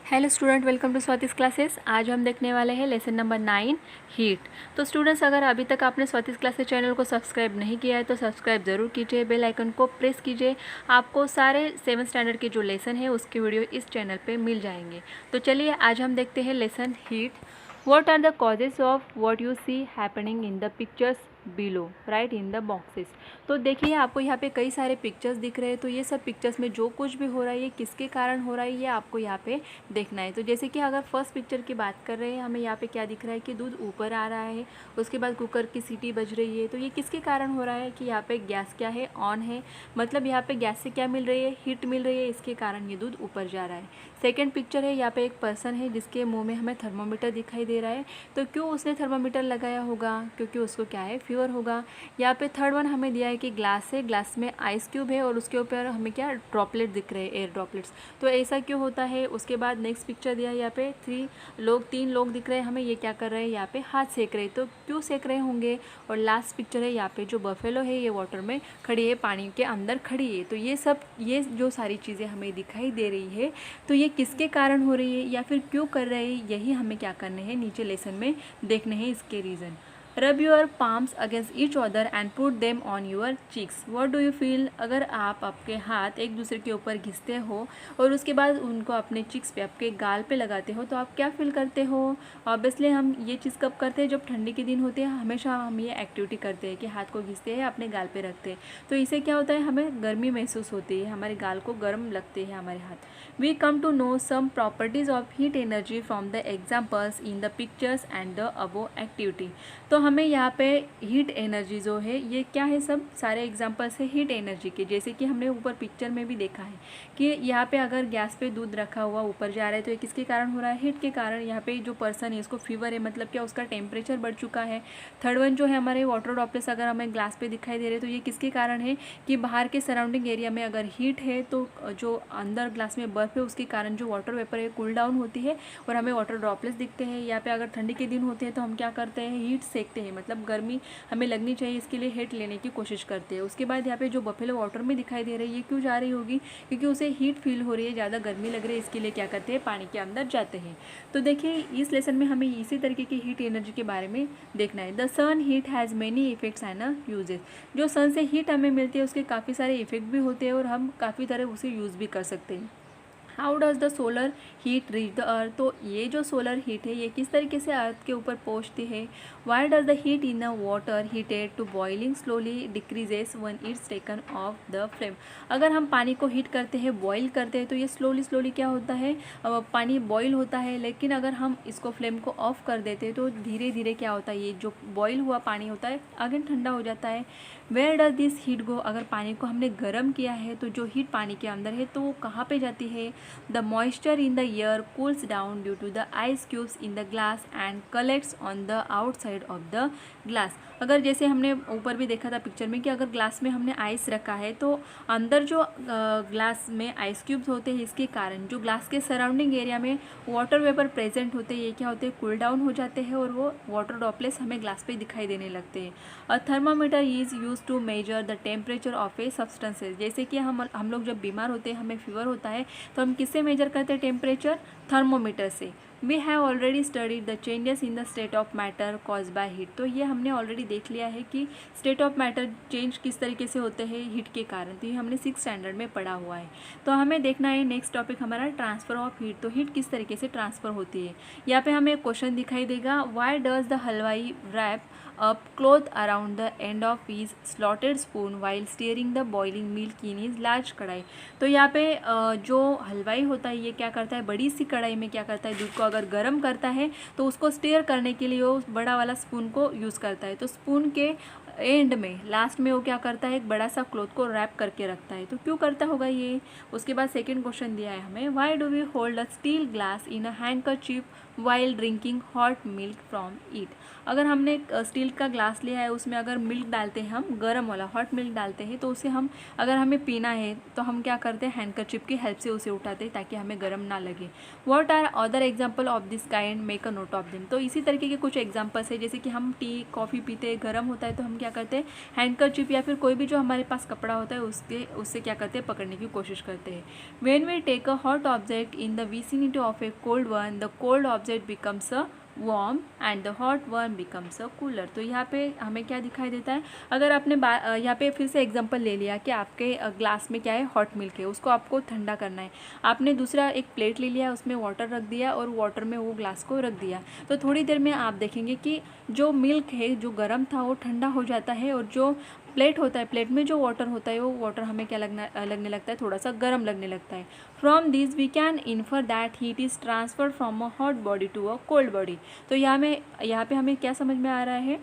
Hello student, welcome to Swati's classes. आज हम देखने वाले हैं लेसन नंबर 9 हीट। तो स्टूडेंट्स, अगर अभी तक आपने स्वातिस क्लासेस चैनल को सब्सक्राइब नहीं किया है तो सब्सक्राइब ज़रूर कीजिए, बेल आइकन को प्रेस कीजिए। आपको सारे 7 स्टैंडर्ड के जो लेसन है उसके वीडियो इस चैनल पे मिल जाएंगे। तो चलिए आज हम देखते हैं lesson heat. What are the causes of what you see happening in the pictures below, right in the boxes. तो देखिए आपको यहाँ पे कई सारे पिक्चर्स दिख रहे हैं। तो ये सब पिक्चर्स में जो कुछ भी हो रहा है ये किसके कारण हो रहा है ये आपको यहाँ पे देखना है। तो जैसे कि अगर फर्स्ट पिक्चर की बात कर रहे हैं, हमें यहाँ पे क्या दिख रहा है कि दूध ऊपर आ रहा है, उसके बाद कुकर की सीटी बज रही है। तो ये किसके कारण हो रहा है कि यहाँ पे गैस क्या है, ऑन है, मतलब यहाँ पे गैस से क्या मिल रही है, हीट मिल रही है, इसके कारण ये दूध ऊपर जा रहा है। सेकेंड पिक्चर है, यहाँ पे एक पर्सन है जिसके मुँह में हमें थर्मोमीटर दिखाई दे रहा है। तो क्यों उसने थर्मोमीटर लगाया होगा, क्योंकि उसको क्या है, फीवर होगा। यहाँ पे थर्ड वन हमें दिया है कि ग्लास है, ग्लास में आइस क्यूब है और उसके ऊपर हमें क्या ड्रॉपलेट दिख रहे हैं, एयर ड्रॉपलेट्स। तो ऐसा क्यों होता है। उसके बाद नेक्स्ट पिक्चर दिया है, यहाँ पे तीन लोग दिख रहे हैं हमें, ये क्या कर रहे हैं, यहाँ पे हाथ सेक रहे हैं। तो क्यों सेक रहे होंगे। और लास्ट पिक्चर है, यहाँ पे जो बफेलो है ये वाटर में खड़ी है, पानी के अंदर खड़ी है। तो ये जो सारी चीज़ें हमें दिखाई दे रही है, तो ये किसके कारण हो रही है या फिर क्यों कर रहे हैं, यही हमें क्या करने हैं, नीचे लेसन में देखने हैं इसके reason. Rub your palms against each other and put them on your cheeks. What do you feel. अगर आप आपके हाथ एक दूसरे के ऊपर घिसते हो और उसके बाद उनको अपने चिक्स पे, आपके गाल पे लगाते हो, तो आप क्या फील करते हो। ऑब्वियसली हम ये चीज़ कब करते हैं, जब ठंडी के दिन होते हैं, हमेशा हम ये एक्टिविटी करते हैं कि हाथ को घिसते हैं, अपने गाल पे रखते हैं। तो इससे क्या होता है, हमें गर्मी महसूस होती है, हमारे गाल को गर्म लगते हैं हमारे हाथ। We come to know some properties of heat energy from the examples in the pictures and the above activity. तो हमें यहाँ पे हीट एनर्जी जो है ये क्या है, सब सारे एग्जांपल्स है हीट एनर्जी के। जैसे कि हमने ऊपर पिक्चर में भी देखा है कि यहाँ पे अगर गैस पे दूध रखा हुआ ऊपर जा रहा है तो ये किसके कारण हो रहा है, हीट के कारण। यहाँ पे जो पर्सन है इसको फीवर है, मतलब क्या उसका टेम्परेचर बढ़ चुका है। थर्ड वन जो है हमारे वाटर ड्रॉपलेट्स अगर हमें ग्लास पे दिखाई दे रहे तो ये किसके कारण है कि बाहर के सराउंडिंग एरिया में अगर हीट है तो जो अंदर ग्लास में बर्फ है उसके कारण जो वाटर वेपर है कूल डाउन होती है और हमें वाटर ड्रॉपलेट्स दिखते हैं। यहाँ पे अगर ठंडी के दिन होते हैं तो हम क्या करते हैं, हीट सेकते हैं, मतलब गर्मी हमें लगनी चाहिए, इसके लिए हीट लेने की कोशिश करते हैं। उसके बाद यहाँ पे जो बफेलो वाटर में दिखाई दे रही है ये क्यों जा रही होगी, क्योंकि उसे हीट फील हो रही है, ज़्यादा गर्मी लग रही है, इसके लिए क्या करते हैं, पानी के अंदर जाते हैं। तो देखिए इस लेसन में हमें इसी तरीके की हीट एनर्जी के बारे में देखना है। The sun heat has many effects and uses. जो सन से हीट हमें मिलती है उसके काफ़ी सारे इफेक्ट भी होते हैं और हम काफ़ी तरह उसे यूज़ भी कर सकते हैं। How does the solar heat reach the earth. तो ये जो सोलर हीट है ये किस तरीके से अर्थ के ऊपर पहुँचती है। Why does the heat in the water heated to boiling slowly decreases one it's taken off the flame. अगर हम पानी को हीट करते हैं, बॉईल करते हैं, तो ये स्लोली क्या होता है, पानी बॉईल होता है। लेकिन अगर हम इसको फ्लेम को ऑफ कर देते हैं तो धीरे धीरे क्या होता है, ये जो बॉईल हुआ पानी होता है अगेन ठंडा हो जाता है। वेयर डज दिस हीट गो। अगर पानी को हमने गर्म किया है तो जो हीट पानी के अंदर है तो वो कहाँ पे जाती है। The moisture in the air cools down due to the ice cubes in the glass and collects on the outside of the glass. अगर जैसे हमने ऊपर भी देखा था पिक्चर में कि अगर ग्लास में हमने आइस रखा है तो अंदर जो ग्लास में आइस क्यूब्स होते हैं इसके कारण जो ग्लास के सराउंडिंग एरिया में वाटर वेपर प्रेजेंट होते हैं ये क्या होते हैं, कूल डाउन हो जाते हैं और वो वाटर ड्रॉपलेट्स हमें ग्लास पे दिखाई देने लगते हैं। A thermometer is use to measure the temperature of a substances. जैसे कि हम लोग जब बीमार होते हैं, हमें फीवर होता है, तो हम किससे मेजर करते हैं टेम्परेचर, थर्मोमीटर से। We have already studied the changes in the state of matter cause by heat. तो ये हमने ऑलरेडी देख लिया है कि स्टेट ऑफ मैटर चेंज किस तरीके से होते हैं हीट के कारण। तो ये हमने 6th स्टैंडर्ड में पढ़ा हुआ है। तो हमें देखना है नेक्स्ट टॉपिक हमारा ट्रांसफ़र ऑफ हीट। तो हीट किस तरीके से ट्रांसफ़र होती है। यहाँ पे हमें एक क्वेश्चन दिखाई देगा, वाई डज द हलवाई rap a cloth around the end of his slotted spoon while stirring the boiling milk in his large कढ़ाई। तो यहाँ पे जो हलवाई होता है ये क्या करता है, बड़ी सी कढ़ाई में क्या करता है, दूध को अगर गर्म करता है तो उसको स्टीयर करने के लिए वो बड़ा वाला स्पून को यूज़ करता है। तो स्पून के एंड में लास्ट में वो क्या करता है, एक बड़ा सा क्लॉथ को रैप करके रखता है। तो क्यों करता होगा ये। उसके बाद सेकंड क्वेश्चन दिया है हमें, why do we hold a steel glass in a handkerchief while drinking hot milk from it. अगर हमने स्टील का ग्लास लिया है उसमें अगर मिल्क डालते हैं, हम गर्म वाला हॉट मिल्क डालते हैं, तो उसे हम अगर हमें पीना है तो हम क्या करते हैं, हैंडकरचीफ की हेल्प से उसे उठाते हैं ताकि हमें गर्म ना लगे। What are other example of this kind, make a note of them. तो इसी तरीके के कुछ एग्जाम्पल्स है, जैसे कि हम टी कॉफ़ी पीते हैं, गर्म होता है तो हम क्या करते हैं, हैंडकरचिप या फिर कोई भी जो हमारे पास कपड़ा होता है उससे क्या करते हैं, पकड़ने की कोशिश करते हैं। When we take a hot object in the vicinity of a cold one, the cold object becomes a warm and the hot one becomes a cooler. तो यहाँ पे हमें क्या दिखाई देता है, अगर आपने यहाँ पे फिर से एग्जांपल ले लिया कि आपके ग्लास में क्या है, हॉट मिल्क है, उसको आपको ठंडा करना है। आपने दूसरा एक प्लेट ले लिया, उसमें वाटर रख दिया और वाटर में वो ग्लास को रख दिया। तो थोड़ी देर में आप देखेंगे कि जो मिल्क है जो गर्म था वो ठंडा हो जाता है, और जो प्लेट होता है, प्लेट में जो वाटर होता है वो वाटर हमें क्या लगने लगता है, थोड़ा सा गर्म लगने लगता है। From this we can infer that heat is transferred from a hot body to a cold body. तो यहाँ पे हमें क्या समझ में आ रहा है,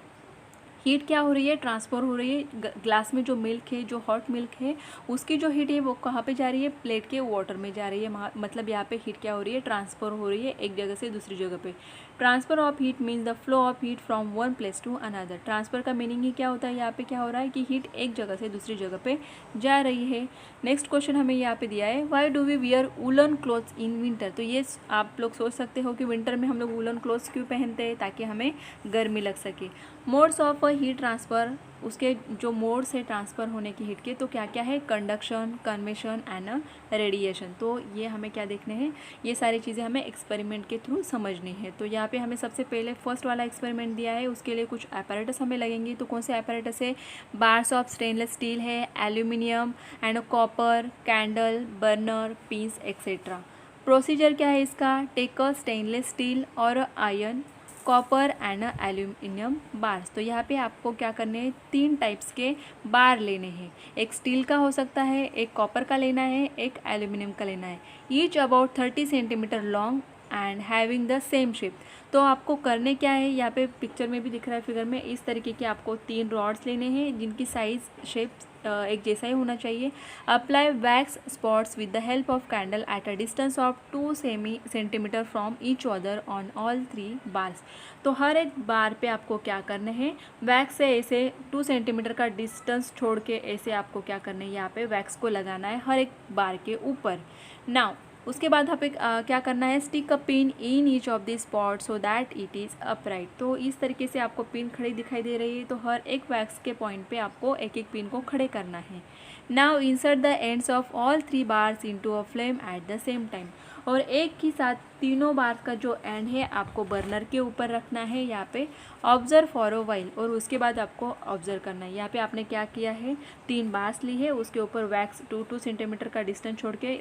हीट क्या हो रही है, ट्रांसफ़र हो रही है। ग्लास में जो मिल्क है, जो हॉट मिल्क है, उसकी जो हीट है वो कहाँ पे जा रही है, प्लेट के वाटर में जा रही है। मतलब यहाँ पे हीट क्या हो रही है, ट्रांसफ़र हो रही है एक जगह से दूसरी जगह पे। Transfer of heat means the flow of heat from one place to another. Transfer का मीनिंग ही क्या होता है, यहाँ पे क्या हो रहा है कि हीट एक जगह से दूसरी जगह पे जा रही है। नेक्स्ट क्वेश्चन हमें यहाँ पे दिया है, why do we wear woollen clothes in winter. तो ये आप लोग सोच सकते हो कि विंटर में हम लोग वूलन क्लोथ्स क्यों पहनते हैं, ताकि हमें गर्मी लग सके। मोड्स ऑफ हीट ट्रांसफ़र, उसके जो मोड्स है ट्रांसफ़र होने की हीट के, तो क्या क्या है, कंडक्शन, कन्वेक्शन एंड रेडिएशन। तो ये हमें क्या देखने हैं, ये सारी चीज़ें हमें एक्सपेरिमेंट के थ्रू समझनी है। तो यहाँ पे हमें सबसे पहले फर्स्ट वाला एक्सपेरिमेंट दिया है, उसके लिए कुछ apparatus हमें लगेंगे। तो कौन से apparatus है, बार्स ऑफ स्टेनलेस स्टील है, aluminium and copper, candle, burner, pins etcetera. Procedure क्या है इसका, टेक अ स्टेनलेस स्टील और iron, copper and aluminium bars. तो यहाँ पे आपको क्या करने हैं, 3 टाइप्स के बार लेने हैं। एक स्टील का हो सकता है, एक कॉपर का लेना है, एक एल्यूमिनियम का लेना है। Each about 30 centimetre long and having the same shape. तो आपको करने क्या है, यहाँ पे पिक्चर में भी दिख रहा है फिगर में, इस तरीके के आपको 3 रॉड्स लेने हैं जिनकी साइज शेप एक जैसा ही होना चाहिए। Apply wax spots with the help of candle at a distance of 2 centimetre from each other on all 3 bars. तो हर एक बार पे आपको क्या करना है, वैक्स से ऐसे 2 सेंटीमीटर का डिस्टेंस छोड़ के ऐसे आपको क्या करना है, यहाँ पे वैक्स को लगाना है हर एक बार के ऊपर। नाउ उसके बाद आप क्या करना है, stick a pin in each of the spot so that it is upright. तो इस तरीके से आपको पिन खड़ी दिखाई दे रही है, तो हर एक वैक्स के पॉइंट पे आपको एक एक पिन को खड़े करना है। Now insert the ends of all 3 bars into a flame at the same time. और एक ही साथ तीनों बार का जो एंड है आपको बर्नर के ऊपर रखना है यहाँ पे। ऑब्जर्व फॉर अ वाइल, और उसके बाद आपको ऑब्जर्व करना है। यहाँ पे आपने क्या किया है, 3 बार्स ली है, उसके ऊपर वैक्स 2 सेंटीमीटर का डिस्टेंस छोड़ के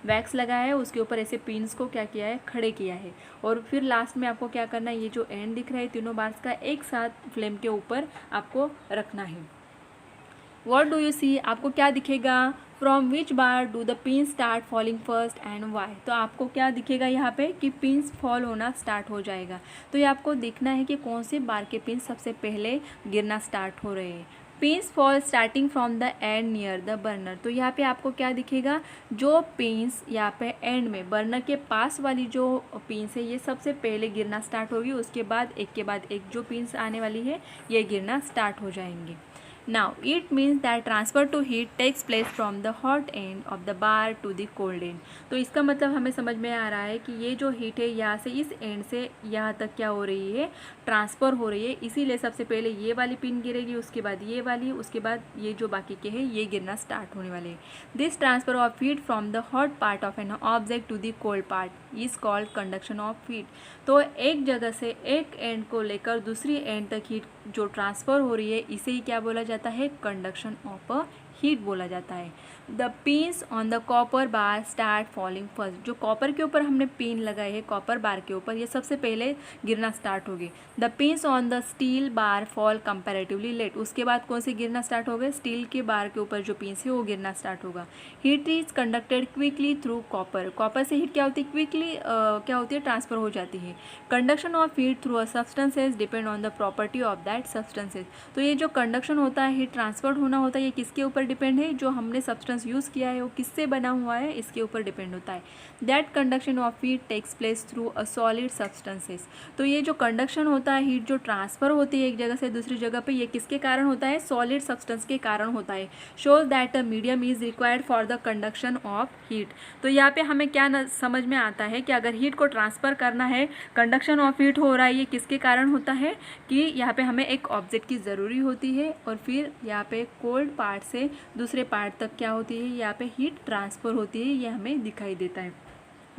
वैक्स लगाया है, उसके ऊपर ऐसे पिन्स को क्या किया है, खड़े किया है। और फिर लास्ट में आपको क्या करना है, ये जो एंड दिख रहा है तीनों बार्स का, एक साथ फ्लेम के ऊपर आपको रखना है। वॉट डू यू सी, आपको क्या दिखेगा, from which bar do the pin start falling first and why. तो आपको क्या दिखेगा यहाँ पे कि पिन्स फॉल होना स्टार्ट हो जाएगा। तो ये आपको देखना है कि कौन से बार के पिन सबसे पहले गिरना स्टार्ट हो रहे हैं। Pins fall starting from the end near the burner. तो यहाँ पे आपको क्या दिखेगा, जो पिन्स यहाँ पे एंड में बर्नर के पास वाली जो पिन्स है ये सबसे पहले गिरना स्टार्ट होगी, उसके बाद एक जो पिन्स आने वाली है ये गिरना स्टार्ट हो जाएंगे। Now it means that transfer to heat takes place from the hot end of the bar to the cold end। तो इसका मतलब हमें समझ में आ रहा है कि ये जो हीट है यहाँ से इस एंड से यहाँ तक क्या हो रही है, ट्रांसफ़र हो रही है। इसीलिए सबसे पहले ये वाली पिन गिरेगी, उसके बाद ये वाली, उसके बाद ये जो बाकी के हैं ये गिरना स्टार्ट होने वाले हैं। This transfer of heat from the hot part of an object to the cold part is called conduction of heat. तो एक जगह से एक एंड को लेकर दूसरी एंड तक हीट जो ट्रांसफ़र हो रही है इसे ही क्या बोला जाता है, कंडक्शन ऑफ अ हीट बोला जाता है। The pins on the copper bar start falling first. जो कॉपर के ऊपर हमने पिन लगाए है, कॉपर बार के ऊपर, ये सबसे पहले गिरना स्टार्ट होगी। The pins on the steel bar fall comparatively late. उसके बाद कौन से गिरना स्टार्ट हो गए, स्टील के बार के ऊपर जो पिन्स है वो गिरना स्टार्ट होगा। Heat is conducted quickly through copper. Copper से हीट क्या होती है, क्विकली क्या होती है, ट्रांसफर हो जाती है। Conduction of heat through a substances depend on the property of that substances. तो ये जो कंडक्शन होता है, हीट ट्रांसफर होना होता है, ये किसके ऊपर डिपेंड है, जो हमने सब्सटेंस यूज़ किया है वो किससे बना हुआ है इसके ऊपर डिपेंड होता है। That conduction of heat takes place through a solid substances. तो ये जो कंडक्शन होता है, हीट जो ट्रांसफ़र होती है एक जगह से दूसरी जगह पे, ये किसके कारण होता है? सॉलिड सब्सटेंस के कारण होता है। Shows that a medium is required for the conduction of heat. तो यहाँ पे हमें क्या समझ में आता है कि अगर हीट को ट्रांसफ़र करना है, कंडक्शन ऑफ हीट हो रहा है, ये किसके कारण होता है कि यहाँ पे हमें एक ऑब्जेक्ट की ज़रूरी होती है और फिर यहाँ पे कोल्ड पार्ट से दूसरे पार्ट तक क्या होती है, यहाँ पे हीट ट्रांसफ़र होती है, ये हमें दिखाई देता है।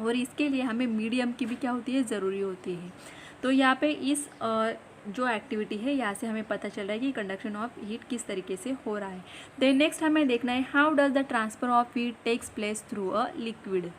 और इसके लिए हमें मीडियम की भी क्या होती है, ज़रूरी होती है। तो यहाँ पे इस जो एक्टिविटी है यहाँ से हमें पता चल रहा है कि कंडक्शन ऑफ हीट किस तरीके से हो रहा है। देन नेक्स्ट हमें देखना है how does the transfer of heat takes place through a liquid.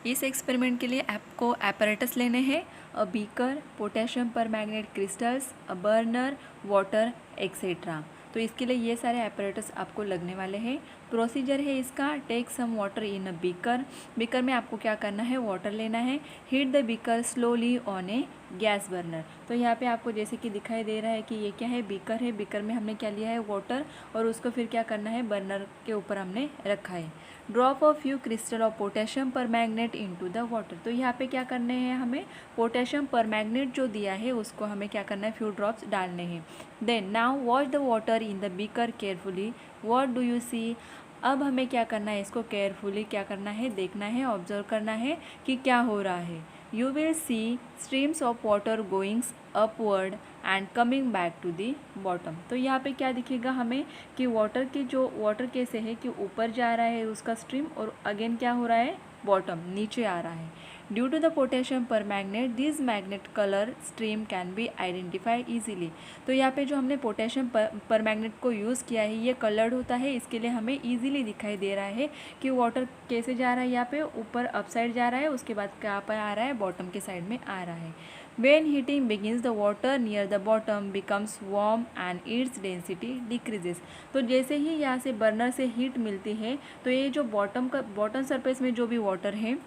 इस एक्सपेरिमेंट के लिए आपको apparatus लेने हैं, a beaker, potassium permanganate crystals, a burner, water etcetera. तो इसके लिए ये सारे apparatus आपको लगने वाले हैं। प्रोसीजर है इसका, take some water in a beaker. Beaker में आपको क्या करना है, वाटर लेना है। Heat the beaker slowly on a gas burner. तो यहाँ पे आपको जैसे कि दिखाई दे रहा है कि ये क्या है, बीकर है। बीकर में हमने क्या लिया है, वाटर, और उसको फिर क्या करना है, बर्नर के ऊपर हमने रखा है। Drop of few crystal of potassium permanganate into the water. तो यहाँ पे क्या करने हैं, हमें पोटेशियम परमैंगनेट जो दिया है उसको हमें क्या करना है, फ्यू ड्रॉप्स डालने हैं। Then now wash the water in the beaker carefully. What do you see. अब हमें क्या करना है, इसको केयरफुली क्या करना है, देखना है, ऑब्जर्व करना है कि क्या हो रहा है। You will see streams of water goings upward and coming back to the bottom. तो यहाँ पे क्या दिखेगा हमें कि वाटर कैसे है कि ऊपर जा रहा है उसका स्ट्रीम, और अगेन क्या हो रहा है, बॉटम नीचे आ रहा है। Due to the potassium permanganate this magnet colour stream can be identify easily. तो यहाँ पे जो हमने पोटेशियम परमैंगनेट को यूज़ किया है ये कलर्ड होता है, इसके लिए हमें ईजिली दिखाई दे रहा है कि वाटर कैसे जा रहा है, यहाँ पे ऊपर अप साइड जा रहा है, उसके बाद क्या पे आ रहा है, बॉटम के साइड में आ रहा है। When heating begins, the water near the bottom becomes warm and its density decreases। तो जैसे ही यहाँ से बर्नर से हीट मिलती है तो ये जो बॉटम सरफेस में जो भी वाटर है,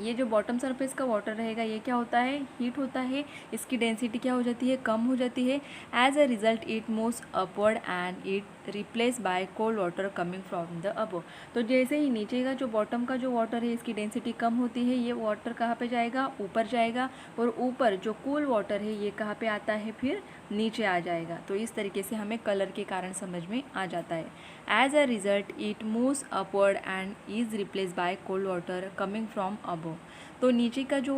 ये जो बॉटम सरफेस का वाटर रहेगा ये क्या होता है, हीट होता है, इसकी डेंसिटी क्या हो जाती है, कम हो जाती है। As a result it moves upward and it replace by cold water coming from the above. तो जैसे ही नीचे का जो बॉटम का जो वाटर है इसकी डेंसिटी कम होती है, ये वाटर कहाँ पे जाएगा, ऊपर जाएगा, और ऊपर जो कूल वाटर है ये कहाँ पे आता है, फिर नीचे आ जाएगा। तो इस तरीके से हमें कलर के कारण समझ में आ जाता है। As a result it moves upward and is replace by cold water coming from above. तो नीचे का जो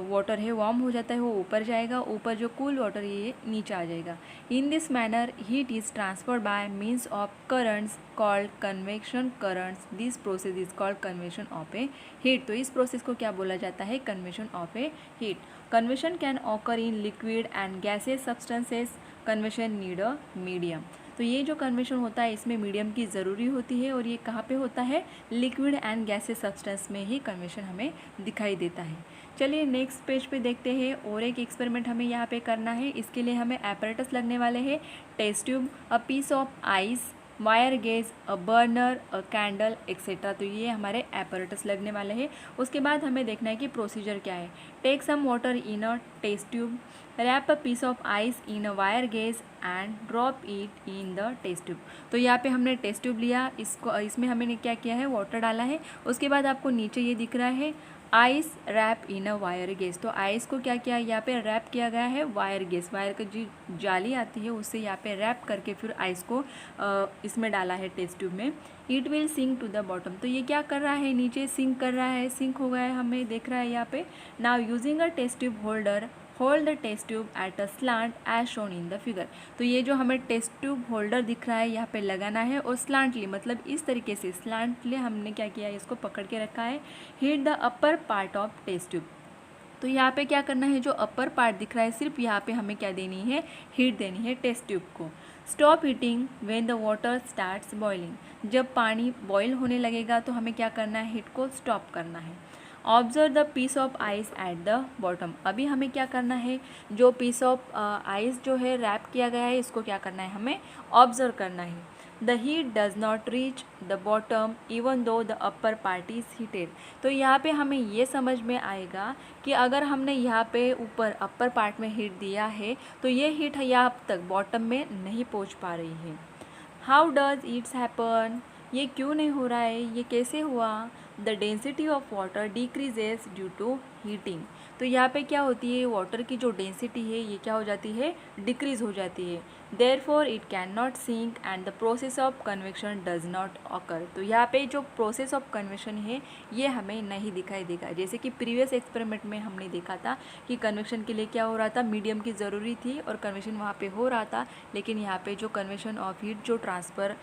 वाटर है वार्म हो जाता है, वो ऊपर जाएगा, ऊपर जो कूल वाटर है ये नीचे आ जाएगा। In this manner heat is transferred by means of currents called convection currents. This process is called convection of A heat. तो इस प्रोसेस को क्या बोला जाता है, convection of A heat. Convection can occur in liquid and gases substances. Convection need a medium. तो ये जो कन्वेक्शन होता है इसमें मीडियम की ज़रूरी होती है, और ये कहाँ पे होता है, लिक्विड एंड गैसेस सब्सटेंस में ही कन्वेक्शन हमें दिखाई देता है। चलिए नेक्स्ट पेज पे देखते हैं, और एक एक्सपेरिमेंट हमें यहाँ पे करना है। इसके लिए हमें apparatus लगने वाले हैं, test tube, a piece of ice, wire gauze, a burner, a candle etcetera. तो ये हमारे apparatus लगने वाले हैं। उसके बाद हमें देखना है कि प्रोसीजर क्या है। Take some water in a test tube, wrap a piece of ice in a wire gauze and drop it in the test tube. तो यहाँ पे हमने टेस्ट ट्यूब लिया, इसमें हमने क्या किया है, वाटर डाला है। उसके बाद आपको नीचे ये दिख रहा है ice wrap in a wire gauze. तो आइस को क्या किया, यहाँ पे रैप किया गया है वायर गेज, वायर की जो जाली आती है उससे यहाँ पे रैप करके फिर आइस को इसमें डाला है टेस्ट ट्यूब में। It will sink to the bottom. तो ये क्या कर रहा है, नीचे सिंक कर रहा है, सिंक हो गया है, हमें देख रहा है यहाँ पे। Now using a test tube holder hold the test tube at a slant as shown in the figure. तो ये जो हमें टेस्ट ट्यूब होल्डर दिख रहा है यहाँ पे लगाना है, और स्लांटली मतलब इस तरीके से स्लांटली हमने क्या किया है, इसको पकड़ के रखा है। Heat the upper part of test tube. तो यहाँ पे क्या करना है, जो अपर पार्ट दिख रहा है सिर्फ यहाँ पे हमें क्या देनी है, हीट देनी है टेस्ट ट्यूब को। Stop heating when the water starts boiling. जब पानी बॉयल होने लगेगा तो हमें क्या करना है, हीट को स्टॉप करना है। Observe the piece of ice at the bottom. अभी हमें क्या करना है, जो पीस ऑफ आइस जो है रैप किया गया है इसको क्या करना है, हमें ऑब्जर्व करना है। The heat does not reach the bottom even though the upper part is heated. तो यहाँ पे हमें ये समझ में आएगा कि अगर हमने यहाँ पे ऊपर अपर पार्ट में हीट दिया है तो ये हीट यहाँ तक बॉटम में नहीं पहुँच पा रही है। हाउ डज इट्स हैपन, ये क्यों नहीं हो रहा है, ये कैसे हुआ। The density of water decreases due to heating. तो यहाँ पे क्या होती है, वाटर की जो डेंसिटी है ये क्या हो जाती है, डिक्रीज हो जाती है। Therefore it can not sink and the process of convection does not occur. तो यहाँ पे जो प्रोसेस ऑफ कन्वेक्शन है ये हमें नहीं दिखाई देगा। जैसे कि प्रीवियस एक्सपेरिमेंट में हमने देखा था कि कन्वेक्शन के लिए क्या हो रहा था, मीडियम की ज़रूरी थी और कन्वेक्शन वहाँ पे हो रहा था, लेकिन यहाँ पे जो कन्वेक्शन ऑफ हीट जो ट्रांसफ़र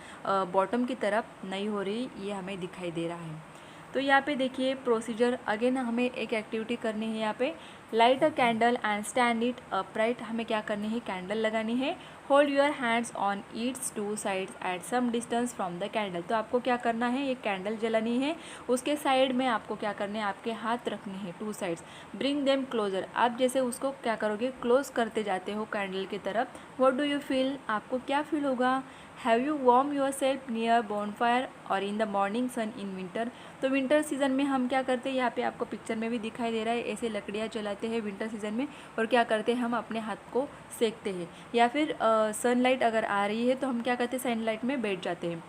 बॉटम की तरफ नहीं हो रही, ये हमें दिखाई दे रहा है। तो यहाँ पे देखिए प्रोसीजर, अगेन हमें एक एक्टिविटी करनी है। यहाँ पे light a candle and stand it upright. हमें क्या करनी है, कैंडल लगानी है। Hold your hands on its two sides at some distance from the candle. तो आपको क्या करना है, एक कैंडल जलानी है, उसके साइड में आपको क्या करना है, आपके हाथ रखने हैं two sides. Bring them closer. आप जैसे उसको क्या करोगे, क्लोज करते जाते हो कैंडल की तरफ। व्हाट डू यू फील, आपको क्या फील होगा। Have you warm yourself near bonfire और in the morning sun in winter. तो विंटर सीजन में हम क्या करते हैं, यहाँ पे आपको पिक्चर में भी दिखाई दे रहा है, ऐसे लकड़ियाँ जलाते हैं विंटर सीजन में और क्या करते हैं, हम अपने हाथ को सेकते हैं। या फिर सनलाइट अगर आ रही है तो हम क्या करते हैं, सनलाइट में बैठ जाते हैं।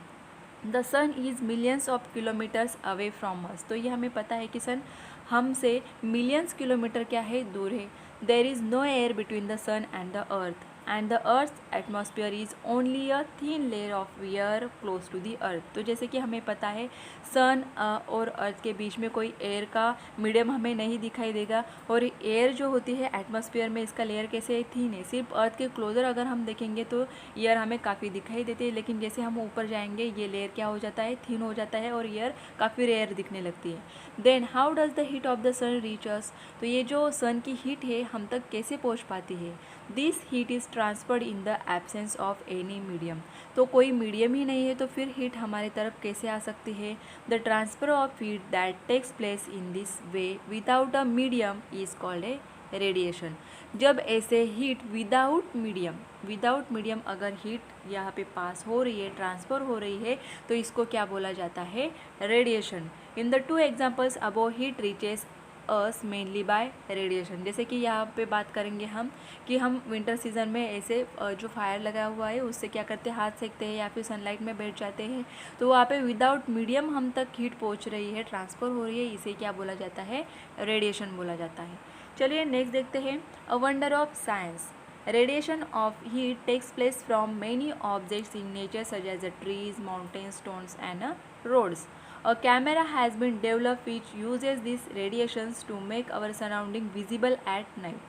The sun is millions of kilometres away from us. तो ये हमें पता है कि सन हमसे मिलियंस किलोमीटर क्या है, दूर है। There is no air between the sun and the earth and the earth atmosphere is only a thin layer of air close to the earth. तो जैसे कि हमें पता है सन और अर्थ के बीच में कोई एयर का मीडियम हमें नहीं दिखाई देगा, और एयर जो होती है एटमॉस्फेयर में, इसका लेयर कैसे थिन है। सिर्फ अर्थ के क्लोजर अगर हम देखेंगे तो एयर हमें काफ़ी दिखाई देती है, लेकिन जैसे हम ऊपर जाएंगे ये लेयर क्या हो जाता है, थिन हो जाता है और एयर काफ़ी रेयर दिखने लगती है। Then how does the heat of the sun reach us. तो ये जो सन की हीट है हम तक कैसे पहुँच पाती है। This heat is transferred in the absence of any medium. तो कोई मीडियम ही नहीं है तो फिर हीट हमारे तरफ कैसे आ सकती है। The transfer of heat that takes place in this way without a medium is called a radiation. जब ऐसे हीट विदाउट मीडियम अगर हीट यहाँ पे पास हो रही है, ट्रांसफ़र हो रही है, तो इसको क्या बोला जाता है, radiation. In the two examples above heat reaches us mainly by radiation. जैसे कि यहाँ पे बात करेंगे हम कि हम विंटर सीजन में ऐसे जो फायर लगा हुआ है उससे क्या करते हैं, हाथ सेकते हैं या फिर सनलाइट में बैठ जाते हैं, तो वहाँ पे विदाउट मीडियम हम तक हीट पहुँच रही है, ट्रांसफ़र हो रही है, इसे क्या बोला जाता है, रेडिएशन बोला जाता है। चलिए नेक्स्ट देखते हैं, a wonder of science. Radiation of heat takes place from many objects in nature such as the trees, mountains, stones and roads. A camera has been developed which uses these radiations to make our surrounding visible at night.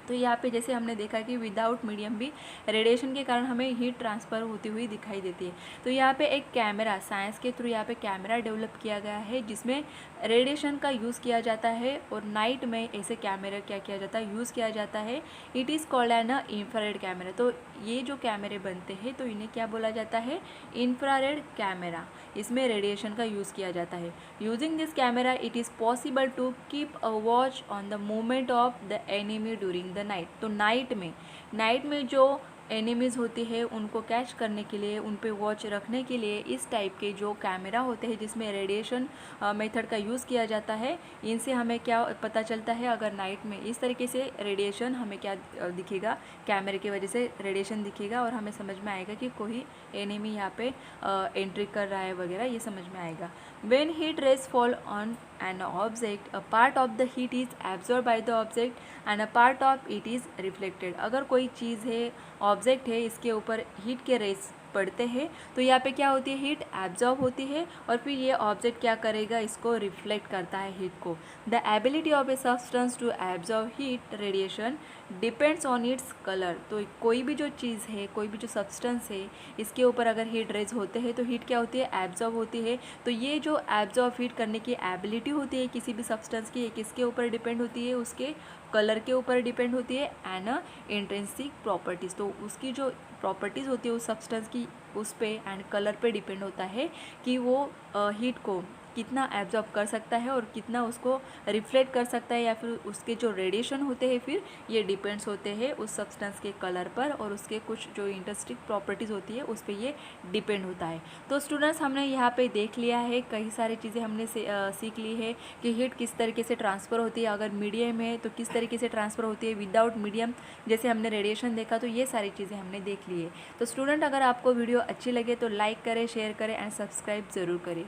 तो यहाँ पे जैसे हमने देखा कि without medium भी radiation के कारण हमें हीट ट्रांसफ़र होती हुई दिखाई देती है। तो यहाँ पे एक कैमरा, साइंस के थ्रू यहाँ पे कैमरा डेवलप किया गया है जिसमें रेडिएशन का यूज़ किया जाता है और नाइट में ऐसे कैमरा क्या किया जाता है, यूज़ किया जाता है। It is called an infrared camera. तो ये जो कैमरे बनते हैं तो इन्हें क्या बोला जाता है, इंफ्रारेड कैमरा। इसमें रेडिएशन का यूज़ किया जाता है। Using this camera it is possible to keep a watch on the movement of the enemy during the night. तो नाइट में जो एनिमीज़ होती है उनको कैच करने के लिए, उन पे वॉच रखने के लिए इस टाइप के जो कैमरा होते हैं जिसमें रेडिएशन मेथड का यूज़ किया जाता है, इनसे हमें क्या पता चलता है, अगर नाइट में इस तरीके से रेडिएशन हमें क्या दिखेगा, कैमरे की वजह से रेडिएशन दिखेगा और हमें समझ में आएगा कि कोई एनिमी यहाँ पे एंट्री कर रहा है वगैरह, ये समझ में आएगा। When heat rays fall on an object, a part of the heat is absorbed by the object and a part of it is reflected. अगर कोई चीज़ है, ऑब्जेक्ट है, इसके ऊपर हीट के रेस पड़ते हैं तो यहाँ पे क्या होती है, हीट एब्जॉर्ब होती है और फिर ये ऑब्जेक्ट क्या करेगा, इसको रिफ्लेक्ट करता है हीट को। The ability of a substance to absorb heat radiation depends on its colour. तो कोई भी जो चीज़ है, कोई भी जो सब्सटेंस है, इसके ऊपर अगर हीट रेज होते हैं तो हीट क्या होती है, एब्जॉर्ब होती है। तो ये जो एब्जॉर्ब हीट करने की एबिलिटी होती है किसी भी सब्सटेंस की, किसके ऊपर डिपेंड होती है, उसके कलर के ऊपर डिपेंड होती है एंड इंट्रिंसिक प्रॉपर्टीज़। तो उसकी जो प्रॉपर्टीज़ होती है उस सब्सटेंस की, उस पे एंड कलर पे डिपेंड होता है कि वो हीट को कितना एब्जॉर्ब कर सकता है और कितना उसको रिफ्लेक्ट कर सकता है, या फिर उसके जो रेडिएशन होते हैं फिर ये डिपेंड्स होते हैं उस सब्सटेंस के कलर पर और उसके कुछ जो इंटरेस्टिंग प्रॉपर्टीज़ होती है उस पर ये डिपेंड होता है। तो स्टूडेंट्स हमने यहाँ पे देख लिया है, कई सारी चीज़ें हमने सीख ली है कि हीट किस तरीके से ट्रांसफ़र होती है, अगर मीडियम है तो किस तरीके से ट्रांसफ़र होती है, विदाउट मीडियम जैसे हमने रेडिएशन देखा, तो ये सारी चीज़ें हमने देख ली है। तो स्टूडेंट अगर आपको वीडियो अच्छी लगे तो लाइक करें, शेयर करें एंड सब्सक्राइब ज़रूर करें।